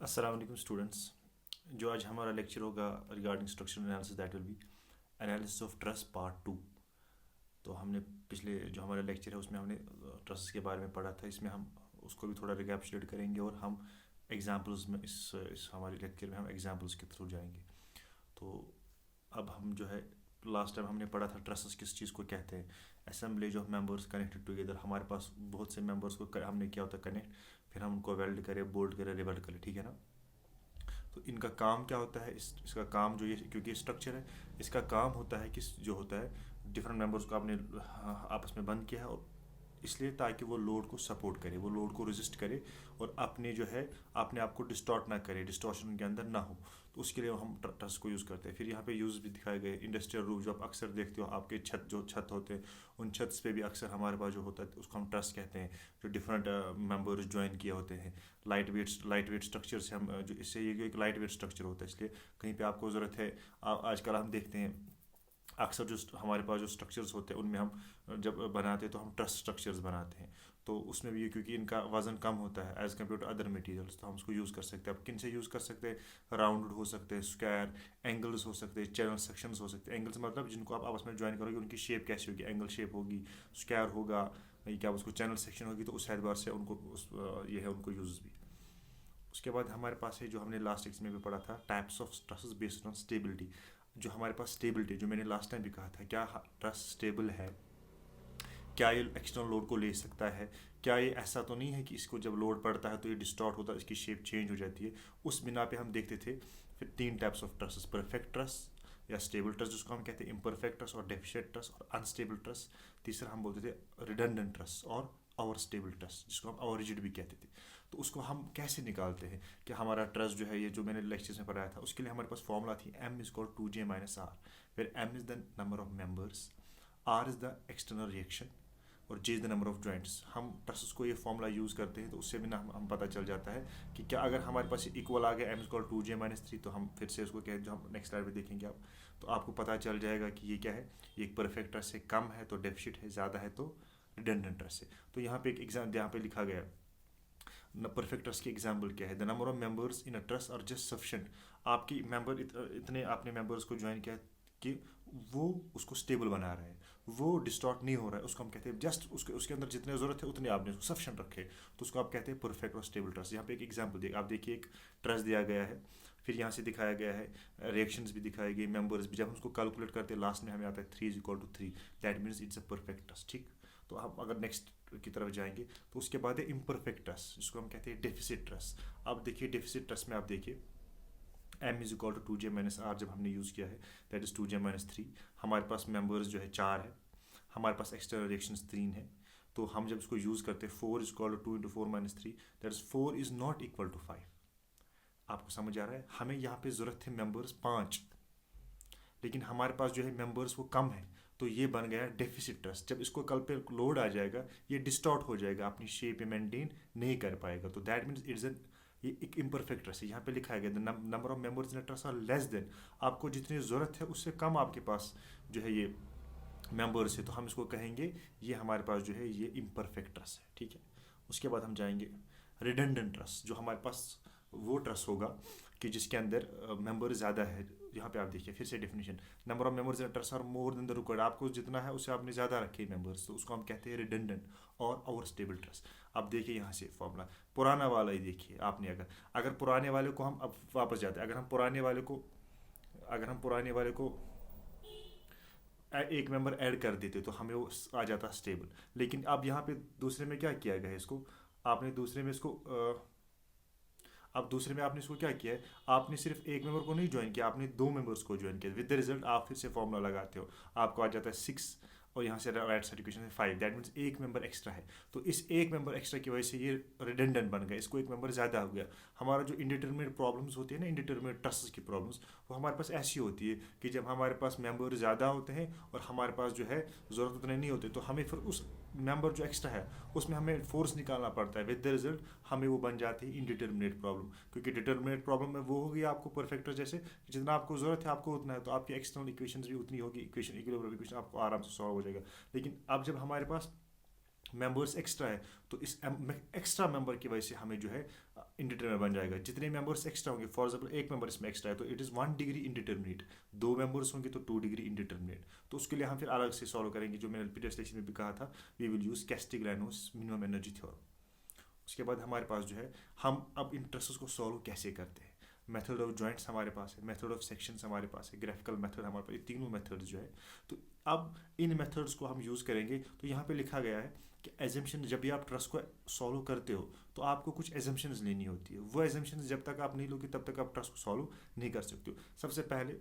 अस्सलाम वालेकुम स्टूडेंट्स। जो आज हमारा लेक्चर होगा regarding structural analysis, that will be analysis of truss part 2। तो हमने पिछले जो हमारा लेक्चर है उसमें हमने ट्रस के बारे में पढ़ा था। इसमें हम उसको भी थोड़ा रिकैप्चुलेट करेंगे और हम एग्जांपल्स में इस हमारे लेक्चर में हम एग्जांपल्स के थ्रू जाएंगे। तो अब हम जो है लास्ट टाइम हमने पढ़ा था ट्रसेस किस चीज़ को कहते हैं। Assemblage of members connected together. हमारे पास बहुत से मेंबर्स को हमने किया होता है कनेक्ट, फिर हम उनको वेल्ड करें, बोल्ट करें, रिवेल्ड करें, ठीक है ना। तो इनका काम क्या होता है, इसका काम जो ये, क्योंकि स्ट्रक्चर है, इसका काम होता है कि जो होता है डिफरेंट मेंबर्स को आपने आपस में बंद किया है, और इसलिए ताकि वो लोड को सपोर्ट करे, वो लोड को रेजिस्ट करे और अपने जो है अपने आप को डिस्टॉर्ट ना करे, डिस्टॉर्शन उनके अंदर ना हो। तो उसके लिए हम ट्रस को यूज़ करते हैं। फिर यहाँ पे यूज़ भी दिखाए गए इंडस्ट्रियल रूफ, जो आप अक्सर देखते हो आपके छत होते हैं, उन छत पे भी अक्सर हमारे पास जो होता है उसको हम ट्रस कहते हैं। जो डिफरेंट मेंबर्स ज्वाइन किए होते हैं, लाइट वेट स्ट्रक्चर से हम जो इससे ये एक लाइट वेट स्ट्रक्चर होता है, इसलिए कहीं पे आपको ज़रूरत है। आजकल हम देखते हैं अक्सर जो हमारे पास जो स्ट्रक्चर्स होते हैं उनमें हम जब बनाते हैं तो हम ट्रस स्ट्रक्चर्स बनाते हैं। तो उसमें भी ये क्योंकि इनका वजन कम होता है as compared to other materials, तो हम उसको यूज़ कर सकते हैं। अब किन से यूज़ कर सकते हैं? राउंडेड हो सकते हैं, स्क्वायर, एंगल्स हो सकते हैं, चैनल सेक्शंस हो सकते हैं। एंगल्स मतलब जिनको आप आपस में ज्वाइन करोगे उनकी शेप कैसी होगी, एंगल शेप होगी, स्क्वायर होगा, ये क्या उसको चैनल सेक्शन होगी, तो उस एतबार से उनको ये है उनको यूज़ भी। उसके बाद हमारे पास है जो हमने लास्ट एक्स में भी पढ़ा था, types of trusses based on stability. जो हमारे पास स्टेबिलिटी, जो मैंने लास्ट टाइम भी कहा था, क्या ट्रस स्टेबल है, क्या ये एक्सटर्नल लोड को ले सकता है, क्या ये ऐसा तो नहीं है कि इसको जब लोड पड़ता है तो ये डिस्टॉर्ट होता है, इसकी शेप चेंज हो जाती है। उस बिना पे हम देखते थे। फिर 3 types of trusses, perfect truss या स्टेबल ट्रस जिसको हम कहते हैं, इम्परफेक्ट ट्रस और डेफिशिएंट ट्रस और अनस्टेबल ट्रस। तीसरा हम बोलते थे रिडंडेंट ट्रस और आवर स्टेबल ट्रस जिसको हम आवर रिजिड भी कहते थे। तो उसको हम कैसे निकालते हैं कि हमारा ट्रस जो है, ये जो मैंने लेक्चर्स में पढ़ाया था, उसके लिए हमारे पास फॉर्मूला थी m is equal to J minus R, फिर m is the number of members, r is the external reaction और J is the number of joints. हम ट्रसेस को ये फॉर्मूला यूज़ करते हैं, तो उससे भी ना हम पता चल जाता है कि क्या अगर हमारे पास इक्वल आ गया m equal to J minus 3, तो हम फिर से उसको कहें, जो हम नेक्स्ट स्लाइड में देखेंगे आप, तो आपको पता चल जाएगा कि ये क्या है। ये एक परफेक्ट ट्रस से कम है तो डेफिशिट है, ज़्यादा है तो रिडंडेंट ट्रस है। तो यहाँ पे एक एग्जाम यहाँ पे लिखा गया परफेक्ट ट्रस की एग्जाम्पल क्या है, the number of members in a truss are just sufficient. आपकी मेंबर इतने आपने मेंबर्स को ज्वाइन किया कि वो उसको स्टेबल बना रहे हैं, वो डिस्टॉर्ट नहीं हो रहा है, उसको हम कहते हैं जस्ट उसके उसके अंदर जितने ज़रूरत है उतने आपने उसको सफिशिएंट रखे, तो उसको आप कहते हैं परफेक्ट और स्टेबल ट्रस। यहाँ पे एक एग्जाम्पल आप देखिए, एक ट्रस दिया गया है, फिर यहाँ से दिखाया गया है रिएक्शंस भी दिखाई गई, मेंबर्स भी। जब हम उसको कैलकुलेट करते हैं लास्ट में हमें आता है 3 is equal to 3, that means it's a perfect truss, ठीक। तो हम अगर नेक्स्ट की तरफ जाएंगे तो उसके बाद है इम्परफेक्ट ट्रस जिसको हम कहते हैं डेफिसिट ट्रस। अब देखिए डेफिसिट ट्रस में आप देखिए m is equal to 2J minus R जब हमने यूज़ किया है, दैट इज़ 2J माइनस 3। हमारे पास मेंबर्स जो है 4 है, हमारे पास एक्सटर्नल रिएक्शंस 3 है। तो हम जब इसको यूज़ करते हैं 4 is equal to 2 into 4 minus 3, that is 4 is not equal to 5। आपको समझ आ रहा है? हमें यहाँ पे ज़रूरत थे मेंबर्स 5, लेकिन हमारे पास जो है मेंबर्स वो कम है, तो ये बन गया डेफिसिट ट्रस्ट। जब इसको कल पे लोड आ जाएगा ये डिस्टॉर्ट हो जाएगा, अपनी शेप मेंटेन नहीं कर पाएगा, तो दैट मीन्स इट्स एन ये एक इम्परफेक्ट ट्रस्ट है। यहाँ पे लिखा है number of members in truss are less than, आपको जितनी ज़रूरत है उससे कम आपके पास जो है ये मेंबर्स है, तो हम इसको कहेंगे ये हमारे पास जो है ये इम्परफेक्ट ट्रस्ट है, ठीक है। उसके बाद हम जाएंगे रिडंडेंट ट्रस्ट, जो हमारे पास वो ट्रस्ट होगा कि जिसके अंदर मेंबर ज़्यादा है। यहाँ पे आप देखिए फिर से definition, number of members in truss are more than the required, आपको जितना है उससे आपने ज़्यादा रखे मेंबर्स, तो उसको हम कहते हैं रिडंडेंट और आवर स्टेबल ट्रस्ट। अब देखिए यहाँ से फॉर्मूला पुराना वाला ही देखिए आपने, अगर पुराने वाले को हम अब वापस जाते हैं, अगर हम पुराने वाले को एक मेंबर ऐड कर देते तो हमें वो आ जाता स्टेबल। लेकिन अब यहाँ पे दूसरे में क्या किया गया है इसको, आपने दूसरे में इसको अब दूसरे में आपने इसको क्या किया है, आपने सिर्फ एक मेंबर को नहीं ज्वाइन किया, आपने 2 मेंबर्स को ज्वाइन किया। विद द रिजल्ट आप फिर से फॉर्मूला लगाते हो, आपको आ जाता है 6 और यहाँ से राइट साइड इक्वेशन है 5, दैट मीन्स एक मेंबर एक्स्ट्रा है। तो इस एक मेंबर एक्स्ट्रा की वजह से ये रिडंडेंट बन गया, इसको एक मेंबर ज़्यादा हो गया। हमारा जो इंडिटरमिनेट प्रॉब्लम्स होती है ना, इंडिटरमिनेट ट्रस्ट की प्रॉब्लम्स, वो हमारे पास ऐसी होती है कि जब हमारे पास मेंबर ज़्यादा होते हैं और हमारे पास जो है ज़रूरत उतने नहीं होते, तो हमें फिर उस मेंबर जो एक्स्ट्रा है उसमें हमें फोर्स निकालना पड़ता है। विद द रिजल्ट हमें वो बन जाती है इनडिटर्मिनेट प्रॉब्लम, क्योंकि डिटर्मिनेट प्रॉब्लम में वो होगी आपको परफेक्टर जैसे जितना आपको ज़रूरत है आपको उतना है, तो आपकी एक्सटर्नल इक्वेशंस भी उतनी होगी, इक्वेशन इक्विलिब्रियम इक्वेशन आपको आराम से सॉल्व हो जाएगा। लेकिन अब जब हमारे पास मेंबर्स एक्स्ट्रा है, तो इस एक्स्ट्रा मेंबर की वजह से हमें जो है इंडिटरमिनेट बन जाएगा। जितने मेंबर्स एक्स्ट्रा होंगे, फॉर एग्जांपल एक मेंबर इसमें एक्स्ट्रा है तो it is 1 degree indeterminate, 2 members होंगे तो 2 डिग्री इंडिटरमिनेट। तो उसके लिए हम फिर अलग से सॉल्व करेंगे, जो मैंने प्रीवियस लेक्चर में भी कहा था, we will use Castigliano's minimum energy theorem. उसके बाद हमारे पास जो है, हम अब इन ट्रसेस को सॉल्व कैसे करते हैं। मेथड ऑफ जॉइंट्स हमारे पास है, मेथड ऑफ सेक्शंस हमारे पास है, ग्राफिकल मेथड हमारे पास, ये तीनों मेथड्स जो है। तो अब इन मेथड्स को हम यूज़ करेंगे। तो यहाँ पे लिखा गया है कि एजम्पशन, जब भी आप ट्रस को सॉल्व करते हो तो आपको कुछ एजम्पशंस लेनी होती है। वो एजम्पशंस जब तक आप नहीं लोगे तब तक आप ट्रस को सॉल्व नहीं कर सकते हो। सबसे पहले,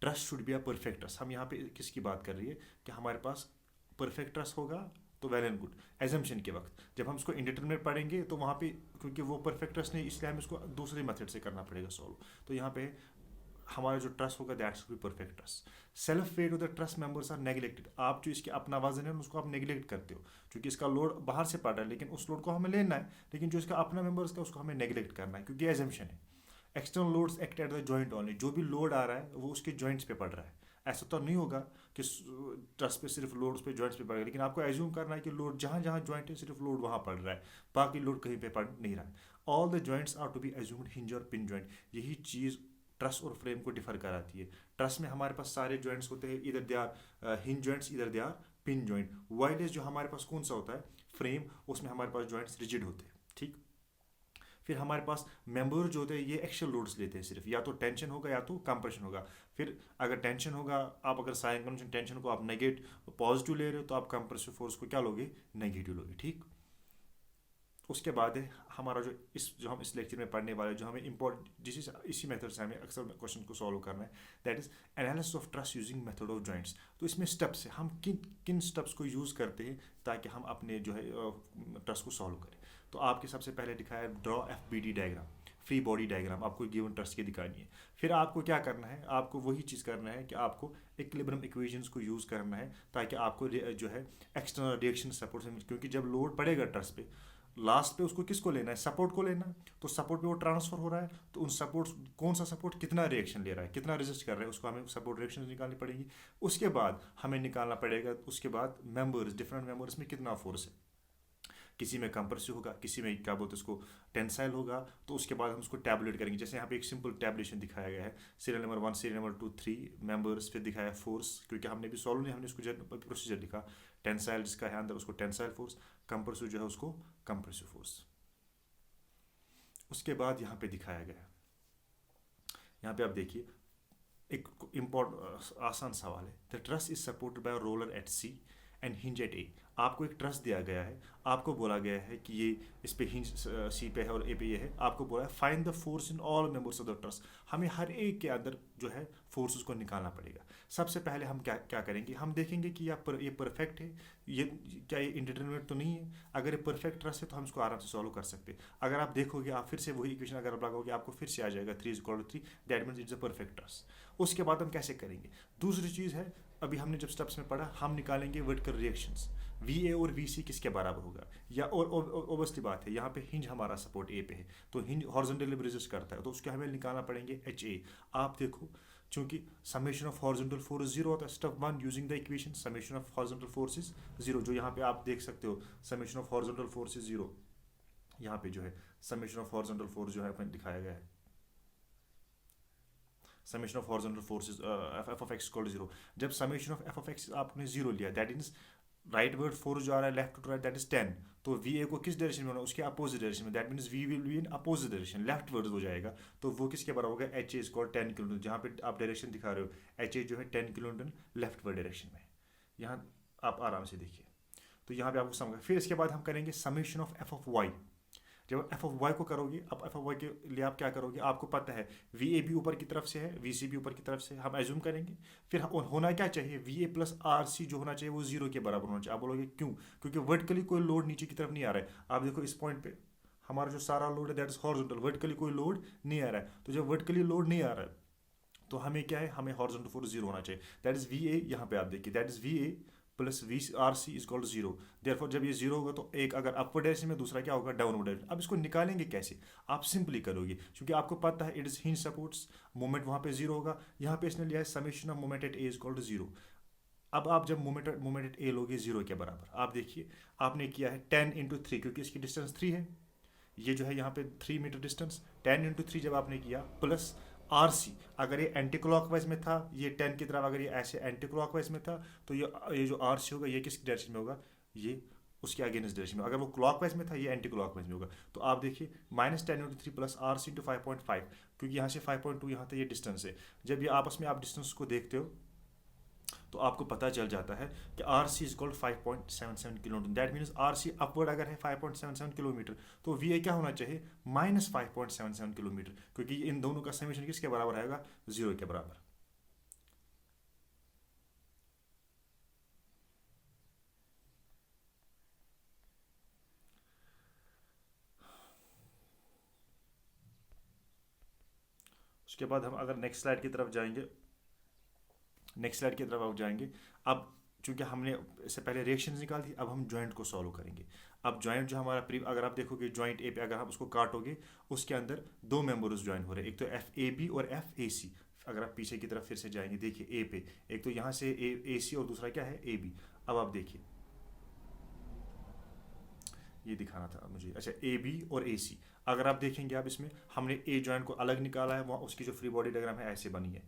trust should be a perfect trust. हम यहाँ पे किसकी बात कर रही है कि हमारे पास परफेक्ट ट्रस्ट होगा तो वेल एंड गुड। एजम्पशन के वक्त जब हम इसको इंडिटरमिनेट पढ़ेंगे तो वहाँ पे, क्योंकि वो परफेक्ट ट्रस्ट नहीं, इसलिए हमें इसको दूसरे मेथड से करना पड़ेगा सॉल्व। तो यहाँ पे हमारा जो ट्रस्ट होगा that should be perfect truss. Self weight of the truss members are neglected. आप जो इसके अपना वजन है उसको आप नेग्लेक्ट करते हो, क्योंकि इसका लोड बाहर से पड़ रहा है, लेकिन उस लोड को हमें लेना है, लेकिन जो इसका अपना मेंबर्स का उसको हमें नेग्लेक्ट करना है, क्योंकि एजम्पशन है। External loads act at the joint only. जो भी लोड आ रहा है वो उसके जॉइंट्स पे पड़ रहा है। ऐसा तो नहीं होगा कि ट्रस्ट पे सिर्फ लोड उस पे जॉइंट्स पे पड़ रहा है, लेकिन आपको एज्यूम करना है कि लोड जहाँ जहाँ जॉइंट है सिर्फ लोड वहाँ पड़ रहा है, बाकी लोड कहीं पे पड़ नहीं रहा है। All the joints are to be assumed hinge और पिन जॉइंट। यही चीज़ ट्रस और फ्रेम को डिफर कराती है। ट्रस में हमारे पास सारे जॉइंट्स होते हैं, इधर दे आर हिंज जॉइंट्स, इधर दे आर पिन जॉइंट। वाइलेस जो हमारे पास कौन सा होता है, फ्रेम, उसमें हमारे पास जॉइंट्स रिजिड होते हैं। ठीक। फिर हमारे पास मेंबर जो होते हैं ये एक्शियल लोड्स लेते हैं सिर्फ, या तो टेंशन होगा या तो कंप्रेशन होगा। फिर अगर टेंशन होगा, आप अगर साइन कन्वेंशन टेंशन को आप पॉजिटिव ले रहे हो तो आप कंप्रेसिव फोर्स को क्या लोगे, नेगेटिव लोगे। ठीक। उसके बाद है हमारा जो हम इस लेक्चर में पढ़ने वाले, जो हमें इम्पोर्टेंट, इसी मेथड से हमें अक्सर क्वेश्चन को सॉल्व करना है, that is analysis of trust using method of joints. तो इसमें स्टेप्स है, हम किन किन स्टेप्स को यूज़ करते हैं ताकि हम अपने जो है ट्रस्ट को सॉल्व करें। तो आपके सबसे पहले दिखाया draw FBD diagram, free body diagram आपको गिवन ट्रस्ट की दिखानी है। फिर आपको क्या करना है, आपको वही चीज़ करना है कि आपको इक्विलिब्रियम इक्वेशंस को यूज़ करना है ताकि आपको जो है एक्सटर्नल रिएक्शन सपोर्ट से, क्योंकि जब लोड पड़ेगा ट्रस्ट पे, लास्ट पे उसको किसको लेना है, सपोर्ट को लेना है। तो सपोर्ट पे वो ट्रांसफर हो रहा है, तो उन सपोर्ट, कौन सा सपोर्ट कितना रिएक्शन ले रहा है, कितना रेजिस्ट कर रहा है, उसको हमें सपोर्ट रिएक्शन निकालनी पड़ेगी। उसके बाद हमें निकालना पड़ेगा, उसके बाद मेंबर्स, डिफरेंट मेंबर्स में कितना फोर्स है। किसी में कंप्रेसिव होगा, किसी में क्या बोलते हैं उसको टेंसाइल होगा। तो उसके बाद हम उसको टैबुलेट करेंगे। जैसे यहाँ पे एक सिंपल टैबुलेशन दिखाया गया है, serial number 1, serial number 2, 3 members, फिर दिखाया फोर्स, क्योंकि हमने भी सॉल्व नहीं, हमने उसको प्रोसीजर लिखा। टेंसाइल जिसका है अंदर उसको टेंसाइल फोर्स, कंप्रेसिव जो है उसको कंप्रेसिव फोर्स। उसके बाद यहाँ पे दिखाया गया है, यहाँ पे आप देखिए एक इम्पोर्टेंट आसान सवाल है। The truss is supported by roller at C and hinge at A. आपको एक ट्रस दिया गया है, आपको बोला गया है कि ये इस पे हिंज सी पे है और ए पे ये है। आपको बोला है find the force in all members of the truss. हमें हर एक के अंदर जो है फोर्सेस को निकालना पड़ेगा। सबसे पहले हम क्या क्या करेंगे, हम देखेंगे कि ये परफेक्ट है, ये क्या ये इंडिटरमिनेट तो नहीं है। अगर ये परफेक्ट ट्रस है तो हम इसको आराम से सॉल्व कर सकते हैं। अगर आप देखोगे, आप फिर से वही इक्वेशन अगर आप लगाओगे, आपको फिर से आ जाएगा 3 that means it's a perfect truss. उसके बाद हम कैसे करेंगे, दूसरी चीज़ है, अभी हमने जब स्टेप्स में पढ़ा, हम निकालेंगे वर्टिकल रिएक्शंस। VA और VC किसके बराबर होगा, या और ओबवियसली बात है, यहाँ पे हिंज हमारा सपोर्ट A पे है तो हिंज हॉरिजॉन्टली रेजिस्ट करता है, तो उसके हमें निकालना पड़ेंगे HA। आप देखो, चूंकि समेशन ऑफ हॉरिजॉन्टल फोर्स 0 होता है, step 1 using the equation summation of horizontal force is 0, जो यहाँ पे आप देख सकते हो summation of horizontal force is 0। यहाँ पे जो है समेशन ऑफ हॉरिजॉन्टल फोर्स जो है अपन दिखाया गया है, summation of horizontal force is f of x equal to 0। जब summation of f of x आपने 0 लिया, दैट मीन्स राइट वर्ड फोर्स जो आ रहा है left to right that is 10, तो VA को किस डायरेक्शन में होना है, उसके अपोजिट डायरेक्शन में, that means V will be in opposite direction, left word हो जाएगा। तो वो किसके बराबर होगा, HA इज इक्वल 10 किलोमीटर। जहाँ पे आप डायरेक्शन दिखा रहे हो HA जो है 10 किलोमीटर लेफ्ट वर्ड डायरेक्शन में। यहाँ आप आराम से देखिए, तो यहाँ पे आपको समझ। फिर इसके बाद हम करेंगे summation of f of y। जब f of y को करोगे, अब f of y के लिए आप क्या करोगे, आपको पता है VA भी ऊपर की तरफ से है, VC भी ऊपर की तरफ से, हम एज्यूम करेंगे। फिर होना क्या चाहिए, VA प्लस RC जो होना चाहिए वो 0 के बराबर होना चाहिए। आप बोलोगे क्यों, क्योंकि वर्टिकली कोई लोड नीचे की तरफ नहीं आ रहा है। आप देखो इस पॉइंट पे हमारा जो सारा लोड है दैट इज हॉरिजॉन्टल, वर्टिकली कोई लोड नहीं आ रहा है। तो जब वर्टिकली लोड नहीं आ रहा है तो हमें क्या है, हमें हॉरिजॉन्टल फोर्स 0 होना चाहिए, दैट इज VA। यहाँ पे आप देखिए that is VA plus RC is equal to 0। Therefore जब ये 0 होगा तो एक अगर अपवर्ड डायरेक्शन में, दूसरा क्या होगा डाउनवर्ड डायरेक्शन। अब इसको निकालेंगे कैसे, आप सिंपली करोगे, क्योंकि आपको पता है it is hinge supports, moment वहाँ पे 0 होगा। यहाँ पे इसने लिया है summation of moment at A is equal to 0। अब आप जब मोमेंट ए लोगे 0 के बराबर, आप देखिए आपने किया है 10 × 3, क्योंकि इसकी डिस्टेंस 3 है, ये जो है यहाँ पे 3 मीटर डिस्टेंस, 10 × 3 जब आपने किया प्लस आर सी, अगर ये एंटी क्लॉकवाइज में था, ये 10 की तरफ अगर ये ऐसे एंटी क्लॉकवाइज में था, तो ये जो आर सी होगा ये किस डायरेक्शन में होगा, ये उसके अगेंस्ट डायरेक्शन में। अगर वो क्लॉकवाइज में था, ये एंटी क्लॉकवाइज में होगा। तो आप देखिए -10 × 3 प्लस आर सी × 5.5, क्योंकि यहाँ से 5.2 यहाँ तक ये डिस्टेंस है। जब ये आपस में आप डिस्टेंस को देखते हो तो आपको पता चल जाता है कि R C is called 5.77 kilometre. That means R C upward अगर है 5.77 किलोमीटर, तो वी ए क्या होना चाहिए, -5.77 किलोमीटर, क्योंकि इन दोनों का समेशन किसके बराबर आएगा, 0 के बराबर। उसके बाद हम अगर नेक्स्ट स्लाइड की तरफ जाएंगे, अब चूंकि हमने इससे पहले रिएक्शंस निकाल दी, अब हम जॉइंट को सॉल्व करेंगे। अब जॉइंट जो हमारा अगर आप देखोगे जॉइंट ए पे, अगर आप उसको काटोगे, उसके अंदर 2 मेंबर्स ज्वाइन हो रहे हैं, एक तो एफ ए बी और एफ ए सी। अगर आप पीछे की तरफ फिर से जाएंगे, देखिए ए पे एक तो यहाँ से ए सी और दूसरा क्या है, ए बी। अब आप देखिए, ये दिखाना था मुझे, अच्छा ए बी और ए सी। अगर आप देखेंगे, आप इसमें हमने ए जॉइंट को अलग निकाला है, वहाँ उसकी जो फ्री बॉडी डायग्राम है ऐसे बनी है,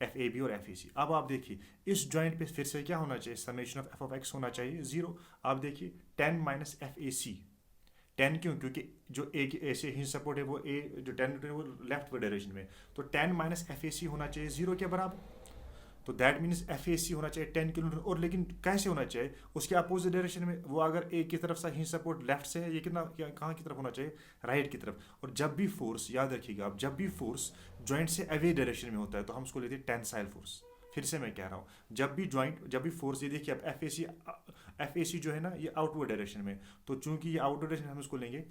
एफ ए बी और एफ ए सी। अब आप देखिए इस जॉइंट पे फिर से क्या होना चाहिए, summation of F of x होना चाहिए 0। आप देखिए 10 - एफ ए सी, 10 क्यों, क्योंकि जो ए की ए से हिंज सपोर्ट है वो ए जो 10 है वो लेफ्ट डायरेक्शन में, तो 10 - एफ ए सी होना चाहिए 0 के बराबर। तो दैट मीन्स एफ ए सी होना चाहिए 10 किलोमीटर, और लेकिन कैसे होना चाहिए, उसके अपोजिट डायरेक्शन में। वो अगर ए की तरफ से हिंज सपोर्ट लेफ्ट से है, ये कितना कहाँ की तरफ होना चाहिए, राइट की तरफ। और जब भी फोर्स, याद रखिएगा आप, जब भी फोर्स जॉइंट से अवे डायरेक्शन में होता है तो हम उसको लेते हैं टेंसाइल फोर्स। फिर से मैं कह रहा हूँ, जब भी फोर्स, ये देखिए अब एफ ए सी जो है ना, ये आउटवर्ड डायरेक्शन में, तो चूंकि ये आउटवर्ड डायरेक्शन, हम उसको लेंगे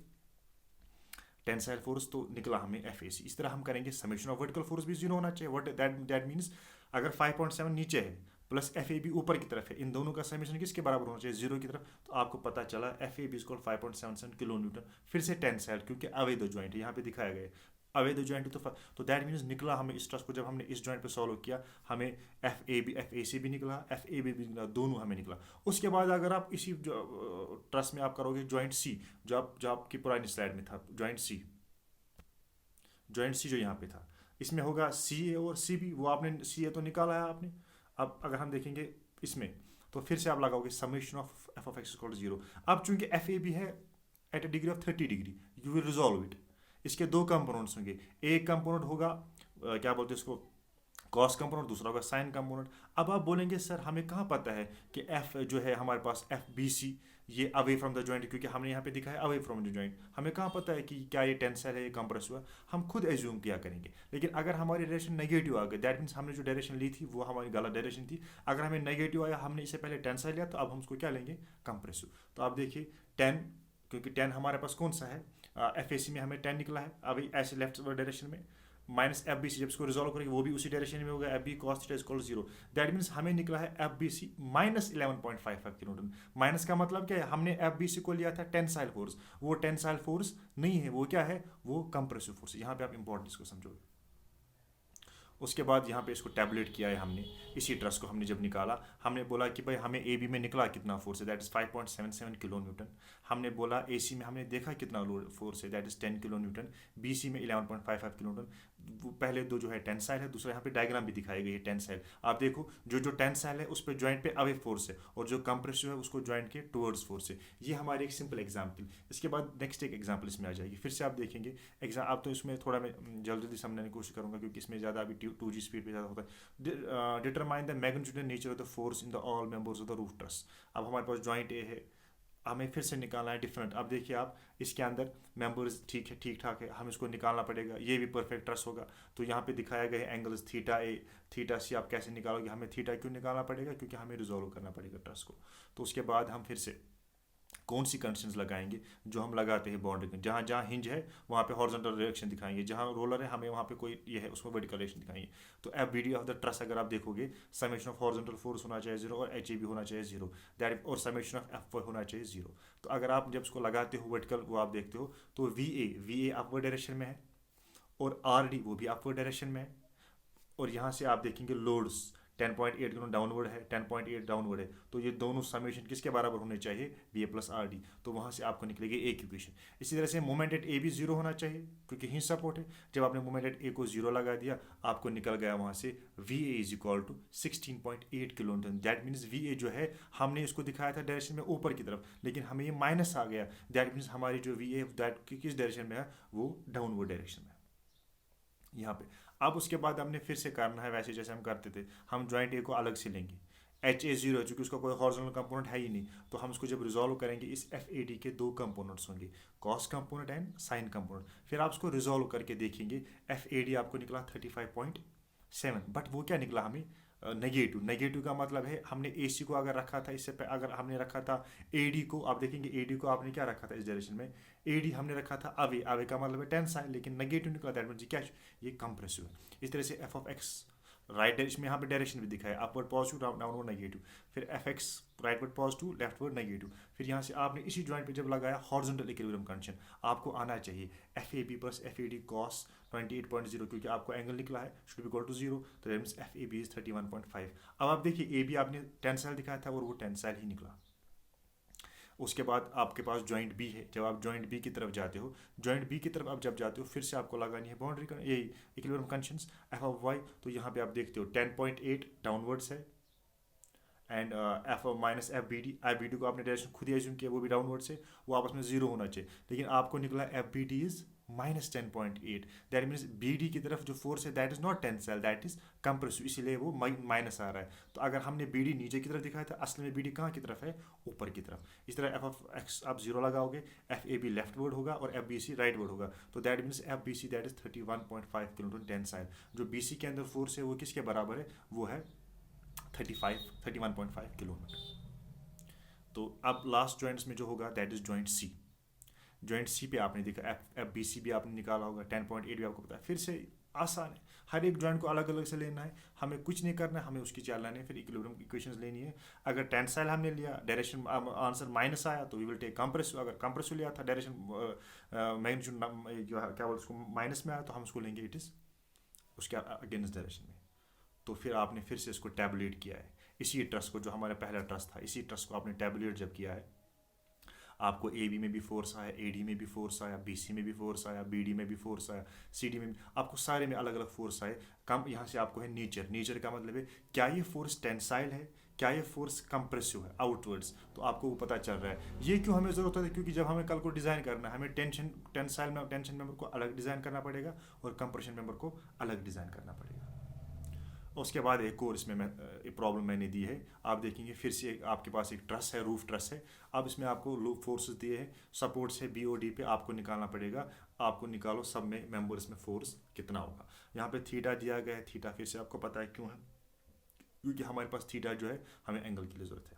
टेंसाइल फोर्स, तो निकला हमें एफ ए सी। इस तरह हम करेंगे, समेशन ऑफ वर्टिकल फोर्स भी 0 होना चाहिए। व्हाट दैट मीन्स, अगर 5.7 नीचे है प्लस एफ ए बी ऊपर की तरफ है, इन दोनों का समेशन किसके बराबर होना चाहिए, 0 की तरफ। तो आपको पता चला F A B is called 5.77 kilo newton. फिर से टेंसाइल, क्योंकि अवैध जॉइंट है, यहाँ पे दिखाया गया है अवैध जॉइंट। तो दैट मीन्स निकला हमें इस ट्रस को, जब हमने इस जॉइंट पे सॉल्व किया, हमें एफ ए सी भी निकला, एफ ए बी भी निकला, दोनों हमें निकला। उसके बाद अगर आप इसी ट्रस में आप करोगे जॉइंट सी, जो आपकी पुरानी स्लाइड में था, जॉइंट सी जो यहाँ पे था, इसमें होगा सी ए और सी बी। वो आपने सी ए तो निकाला है आपने। अब अगर हम देखेंगे इसमें, तो फिर से आप लगाओगे summation of F of X equal to 0। अब चूंकि एफ ए बी है at a degree of 30 degree, you will resolve it. इसके 2 कंपोनेंट्स होंगे, एक कंपोनेंट होगा क्या बोलते हैं इसको, कॉस कंपोनेंट, दूसरा होगा साइन कंपोनेंट। अब आप बोलेंगे सर हमें कहाँ पता है कि एफ जो है हमारे पास एफ बी सी ये अवे फ्रॉम द जॉइंट, क्योंकि हमने यहाँ पे दिखा है अवे फ्रॉम द जॉइंट, हमें कहाँ पता है कि क्या ये टेंसाइल है, ये कंप्रेस हुआ। हम खुद एज्यूम किया करेंगे, लेकिन अगर हमारी डायरेक्शन नेगेटिव आ गई, दैट मीन्स हमने जो डायरेक्शन ली थी वो हमारी गलत डायरेक्शन थी। अगर हमें नेगेटिव आया, हमने इससे पहले टेंसाइल लिया, तो अब हम उसको क्या लेंगे, कंप्रेसिव। तो आप देखिए 10, क्योंकि 10 हमारे पास कौन सा है, एफ ए सी में हमें 10 निकला है, अभी ऐसे लेफ्ट डायरेक्शन में, माइनस एफ बी सी, जब इसको रिजॉल्व करेंगे वो भी उसी डायरेक्शन में होगा, F B cos theta is equal to 0। That means हमें निकला है F B C -11.55 kilo newton. Minus का मतलब क्या है, हमने एफ बी सी को लिया था टेंसाइल फोर्स, वो टेंसाइल फोर्स नहीं है, वो क्या है, वो कंप्रेसिव फोर्स। यहाँ पे आप इंपॉर्टेंट इसको समझोगे। उसके बाद यहाँ पे इसको टैबलेट किया है हमने, इसी ट्रस को हमने जब निकाला, हमने बोला कि भाई हमें ए बी में निकला कितना फोर्स है, दैट इज 5.77 किलो न्यूटन। हमने बोला ए सी में हमने देखा कितना लोड फोर्स है, that is 10 kilo newton. B C में 11.55 किलो न्यूटन। पहले दो जो है टेंसाइल है, दूसरा यहाँ पे डायग्राम भी दिखाई गई है टेंसाइल। आप देखो जो टेंसाइल है उस पर जॉइंट पे अवे फोर्स है, और जो कंप्रेसिव है उसको जॉइंट के टुवर्ड्स फोर्स है। ये हमारी एक सिंपल एग्जाम्पल। इसके बाद नेक्स्ट एक एग्जाम्पल इसमें आ जाएगी, फिर से आप देखेंगे एग्जाम। अब तो इसमें थोड़ा मैं जल्दी समझने की कोशिश करूँगा, क्योंकि इसमें ज़्यादा अभी 2G स्पीड पे ज़्यादा होता है। Determine the magnitude and nature of the force in the all members of the roof truss. अब हमारे पास जॉइंट ए है, हमें फिर से निकालना है डिफरेंट। अब देखिए आप, इसके अंदर मेंबर्स ठीक ठाक है, हम इसको निकालना पड़ेगा, ये भी परफेक्ट ट्रस होगा। तो यहाँ पे दिखाया गया है एंगल्स थीटा ए थीटा सी। आप कैसे निकालोगे, हमें थीटा क्यों निकालना पड़ेगा, क्योंकि हमें रिजोल्व करना पड़ेगा ट्रस को। तो उसके बाद हम फिर से कौन सी कंडीशंस लगाएंगे, जो हम लगाते हैं बाउंड्री, जहाँ जहाँ हिंज है वहाँ पे हॉरिजॉन्टल डायरेक्शन दिखाएंगे, जहाँ रोलर है हमें वहाँ पे कोई ये है उसमें वर्टिकल डायरेक्शन दिखाएंगे। तो F B D of the truss अगर आप देखोगे, समेशन ऑफ हॉरिजॉन्टल फोर्स होना चाहिए 0 और एच ए बी होना चाहिए 0, दैट और समेशन ऑफ एफ होना चाहिए 0। तो अगर आप जब इसको लगाते हो वर्टिकल, वो आप देखते हो, तो वी ए अपवर्ड डायरेक्शन में है, और आर डी वो भी अपवर्ड डायरेक्शन में है। और यहाँ से आप देखेंगे लोड्स 10.8 डाउनवर्ड है, 10.8 डाउनवर्ड है, तो ये दोनों समेशन किसके बराबर होने चाहिए, बी ए प्लस आर डी। तो वहाँ से आपको निकलेगी एक इक्वेशन। इसी तरह से मोमेंट एट ए भी जीरो होना चाहिए क्योंकि हिंज सपोर्ट है। जब आपने मोमेंट एट ए को जीरो लगा दिया, आपको निकल गया वहाँ से V A is equal to 16.8 kilo newton. That means V A जो है हमने इसको दिखाया था डायरेक्शन में ऊपर की तरफ, लेकिन हमें ये माइनस आ गया। दैट मीन्स हमारी जो वी ए दैट किस डायरेक्शन में है, वो डाउनवर्ड डायरेक्शन में है यहाँ पे। अब उसके बाद हमने फिर से करना है वैसे जैसे हम करते थे, हम जॉइंट ए को अलग से लेंगे। एच ए जीरो है चूँकि उसका कोई हॉरिजॉन्टल कंपोनेंट है ही नहीं, तो हम उसको जब रिजॉल्व करेंगे इस एफ ए डी के दो कंपोनेंट्स होंगे, cos component and sign component. फिर आप उसको रिजॉल्व करके देखेंगे, एफ ए डी आपको निकला 35.7, बट वो क्या निकला हमें नेगेटिव। नेगेटिव का मतलब है हमने ए सी को अगर रखा था इससे अगर हमने रखा था ए डी को, आप देखेंगे ए डी को आपने क्या रखा था इस डायरेक्शन में, ए डी हमने रखा था अवे। अवे का मतलब है टेंसाइल, लेकिन नेगेटिव निकला, दैट मीन्स क्या, ये कंप्रेसिव है। इस तरह से F of x right direction में यहाँ पे डायरेक्शन भी दिखाया, अपवर्ड पॉजिटिव, डाउनवर्ड नेगेटिव। फिर F x rightward positive, leftward negative. फिर यहाँ से आपने इसी जॉइंट पे जब लगाया हॉरिजॉन्टल इक्विलिब्रियम कंडीशन, आपको आना चाहिए F A B plus F A D cos 28.0, क्योंकि आपको एंगल निकला है शुड बी इक्वल टू 0, तो that means F A B is 31.5। अब आप देखिए ए बी आपने टेंसाइल दिखाया था और वो टेंसाइल ही निकला। उसके बाद आपके पास जॉइंट बी है। जब आप जॉइंट बी की तरफ जाते हो, जॉइंट बी की तरफ आप जब जाते हो, फिर से आपको लगानी है बाउंड्री ये equilibrium conditions F of Y. तो यहाँ पे आप देखते हो 10.8 डाउनवर्ड्स है and F minus F B D को आपने डायरेक्शन खुद ही एज्यूम किया, वो भी डाउनवर्ड से, वो आपस में जीरो होना चाहिए, लेकिन आपको निकला F B D is minus 10.8। That means B D की तरफ जो फोर्स है that is not tensile, that is compressive, इसीलिए वो माइनस आ रहा है। तो अगर हमने बी डी नीचे की तरफ दिखाया था, असल में बी डी कहाँ की तरफ है, ऊपर की तरफ। इस तरह एफ ऑफ एक्स आप जीरो लगाओगे, F A B leftward होगा और F B C rightward होगा, तो that means F B C that is 31.5 kilo newton tensile. जो बी सी के अंदर फोर्स है वो किसके बराबर है, वो है 31.5 किलो न्यूटन। तो अब लास्ट जॉइंट्स में जो होगा that is joint C. Joint C पे आपने देखा एफ बी सी भी आपने निकाला होगा, 10.8 भी आपको पता है। फिर से आसान है, हर एक जॉइंट को अलग अलग से लेना है, हमें कुछ नहीं करना है, हमें उसकी चाल लानी है, फिर इक्विलिब्रियम इक्वेशंस लेनी है। अगर टेंसाइल हमने लिया, डायरेक्शन आंसर माइनस आया तो वी विल टेक कंप्रेसिव। अगर कंप्रेसिव लिया था, डायरेक्शन मैग्नीट्यूड जो क्या बोलते उसको माइनस में आया, तो हम उसको लेंगे इट इज उसके अगेंस्ट डायरेक्शन में। तो फिर आपने फिर से इसको टैबुलेट किया है, इसी ट्रस को, जो हमारा पहला ट्रस था, इसी ट्रस को आपने टैबुलेट जब किया है, आपको ए बी में भी फोर्स आया, ए डी में भी फोर्स आया, बी सी में भी फोर्स आया, बी डी में भी फोर्स आया, सी डी में भी, आपको सारे में अलग अलग फोर्स आए। कम यहाँ से आपको है नेचर। नेचर का मतलब है क्या ये फोर्स टेंसाइल है, क्या ये फोर्स कंप्रेसिव है आउटवर्ड्स, तो आपको वो पता चल रहा है। ये क्यों हमें ज़रूरत है, क्योंकि जब हमें कल को डिज़ाइन करना है, हमें टेंसाइल में टेंशन मेंबर को अलग डिज़ाइन करना पड़ेगा और कंप्रेशन मेंबर को अलग डिज़ाइन करना पड़ेगा। उसके बाद एक और इसमें मैं एक प्रॉब्लम मैंने दी है, आप देखेंगे फिर से आपके पास एक ट्रस है, रूफ ट्रस है। अब इसमें आपको लो फोर्सेस दिए हैं, सपोर्ट से बी ओ डी पे आपको निकालना पड़ेगा। आपको निकालो सब में मेंबर्स में फोर्स कितना होगा। यहाँ पे थीटा दिया गया है, थीटा फिर से आपको पता है क्यों है, क्योंकि हमारे पास थीटा जो है हमें एंगल के लिए ज़रूरत है।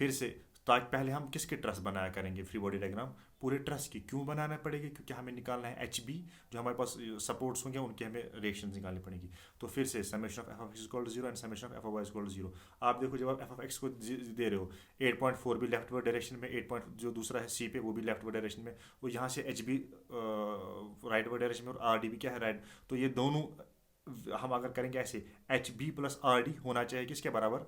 फिर से ताकि पहले हम किसके ट्रस बनाया करेंगे, फ्री बॉडी डायग्राम पूरे ट्रस की क्यों बनाना पड़ेगी, क्योंकि हमें निकालना है एच बी, जो हमारे पास सपोर्ट्स होंगे उनके हमें रिएक्शन निकालनी पड़ेगी। तो फिर से summation of F of X equal to 0 and summation of F of Y equal to 0। आप देखो जब आप एफ ऑफ एक्स को दे रहे हो 8.4 भी लेफ्ट वर्ड डायरेक्शन में, 8 जो दूसरा है सी पे वो भी लेफ्ट वर्ड डायरेक्शन में, वो यहाँ से H B rightward direction में और आर डी भी क्या है राइट। तो ये दोनों हम अगर करेंगे ऐसे, H B plus R D होना चाहिए किसके बराबर,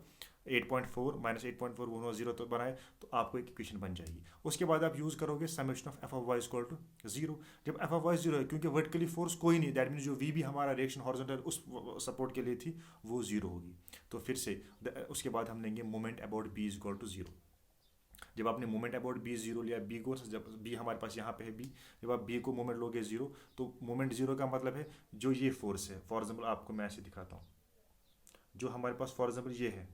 8.4 माइनस 8.4 वो 0 तो बनाए, तो आपको एक इक्वेशन बन जाएगी। उसके बाद आप यूज़ करोगे summation of F of Y equal to 0। जब एफ ऑफ वाई 0 है, क्योंकि वर्टिकली फोर्स कोई नहीं, दैट मीन्स जो वी भी हमारा रिएक्शन हॉरिजॉन्टल उस सपोर्ट के लिए थी वो 0 होगी। तो फिर से उसके बाद हम लेंगे moment about B is equal to 0। जब आपने मोमेंट अबाउट बी 0 लिया, बी को, जब बी हमारे पास यहाँ पे है बी, जब आप बी को मोमेंट लोगे 0, तो मोमेंट 0 का मतलब है जो ये फोर्स है, फॉर एग्जाम्पल आपको मैं ऐसे दिखाता हूँ, जो हमारे पास फॉर एग्जाम्पल ये है,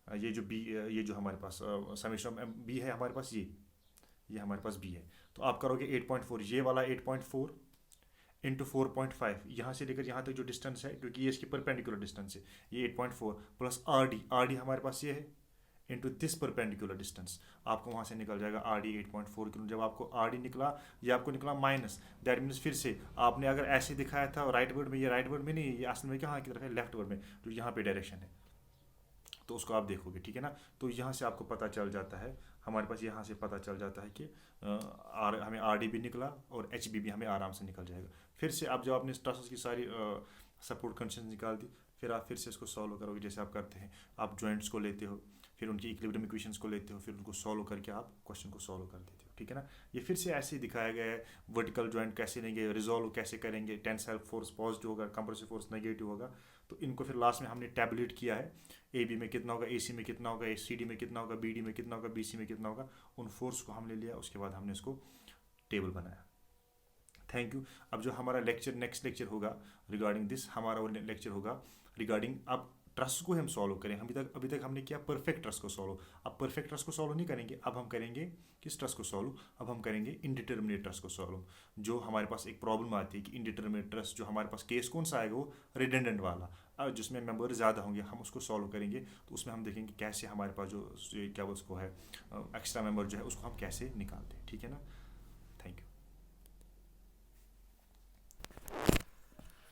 ये जो बी, ये जो हमारे पास समेशन बी है हमारे पास, ये हमारे पास बी है, तो आप करोगे 8.4, ये वाला 8.4 इंटू 4.5, यहाँ से लेकर यहाँ तक जो डिस्टेंस है, क्योंकि ये इसकी परपेंडिकुलर डिस्टेंस है, ये 8.4 प्लस आर डी हमारे पास ये है इंटू दिस परपेंडिकुलर डिस्टेंस, आपको वहाँ से निकल जाएगा आर डी 8.4 किलो। जब आपको आर डी निकला, ये आपको निकला माइनस, दैट मीन्स फिर से आपने अगर ऐसे दिखाया था राइट वर्ड में, ये राइट वर्ड में नहीं, ये असल में कहाँ की तरफ है, लेफ्ट वर्ड में, जो यहाँ पे डायरेक्शन है, तो उसको आप देखोगे, ठीक है ना। तो यहाँ से आपको पता चल जाता है, हमारे पास यहाँ से पता चल जाता है कि हमें आर डी भी निकला और एच बी भी हमें आराम से निकल जाएगा। फिर से अब जब आपने ट्रसेस की सारी सपोर्ट कंडीशन निकाल दी, फिर आप फिर से इसको सॉल्व करोगे जैसे आप करते हैं, आप जॉइंट्स को लेते हो, फिर उनकी इक्विलिब्रियम इक्वेशंस को लेते हो, फिर उनको सॉल्व करके आप क्वेश्चन को सॉल्व कर देते हो, ठीक है ना। ये फिर से ऐसे ही दिखाया गया है, वर्टिकल जॉइंट कैसे लेंगे, रिजॉल्व कैसे करेंगे, टेंसाइल फोर्स पॉजिटिव होगा, कंप्रेसिव फोर्स नेगेटिव होगा, तो इनको फिर लास्ट में हमने टैबुलेट किया है, ए बी में कितना होगा, ए सी में कितना होगा, ए सी डी में कितना होगा, बी डी में कितना होगा, बी सी में कितना होगा, उन फोर्स को हमने लिया, उसके बाद हमने इसको टेबल बनाया। Thank you. अब जो हमारा लेक्चर नेक्स्ट लेक्चर होगा रिगार्डिंग दिस, हमारा वो लेक्चर होगा रिगार्डिंग अब ट्रस्ट को हम सॉल्व करें। अभी तक हमने किया परफेक्ट ट्रस्ट को सॉल्व, अब परफेक्ट ट्रस्ट को सॉल्व नहीं करेंगे, अब हम करेंगे किस ट्रस्ट को सॉल्व, अब हम करेंगे इनडिटर्मिनेट ट्रस्ट को सॉल्व। जो हमारे पास एक प्रॉब्लम आती है कि इनडिटर्मिनेट ट्रस्ट, जो हमारे पास केस कौन सा आएगा, वो रिडंडेंट वाला, जिसमें मेंबर ज़्यादा होंगे, हम उसको सॉल्व करेंगे। तो उसमें हम देखेंगे कैसे हमारे पास जो क्या उसको है एक्स्ट्रा मेंबर जो है उसको हम कैसे निकालते हैं, ठीक है ना।